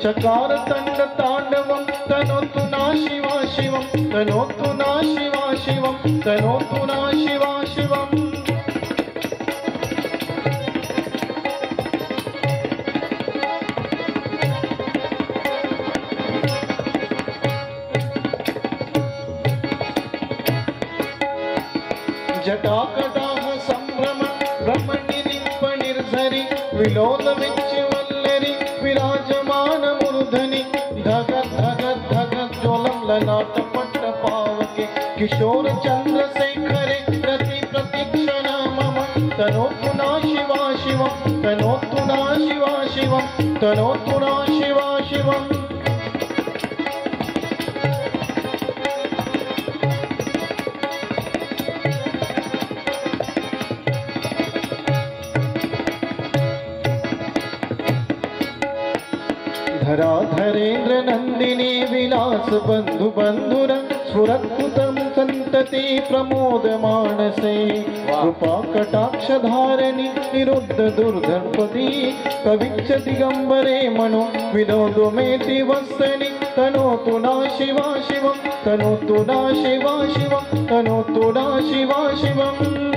चकार तंड तांडवं तनोतु ना शिवा शिवं तनोतु ना शिवा शिवं तनोतु ना शिवा शिवं जटाकटाह संभ्रम ब्रह्मणिर्धरि विलोल विच्चवल्लरि विराजमान मूर्धनि धगत धगत धगत ज्वलं ललाट पट्ट पावके किशोर चंद्रशेखरे प्रति प्रतीक्षण मम तनोतु ना शिवा शिवं तनोतु ना शिवा शिवं तनोतु ना शिवा शिवं धराधरेन्द्र नंदिनी विलास बंधु बंधुर स्फुरत्कुतं संतति प्रमोद मानसे कृपा कटाक्ष धारिणी निरुद्ध दुर्धर्पदी कविच्च दिगंबरे मनो विनोदमेति वत्सनि तनोतु ना शिवा शिवं तनोतु ना शिवा शिवं तनोतु ना शिवा शिवम्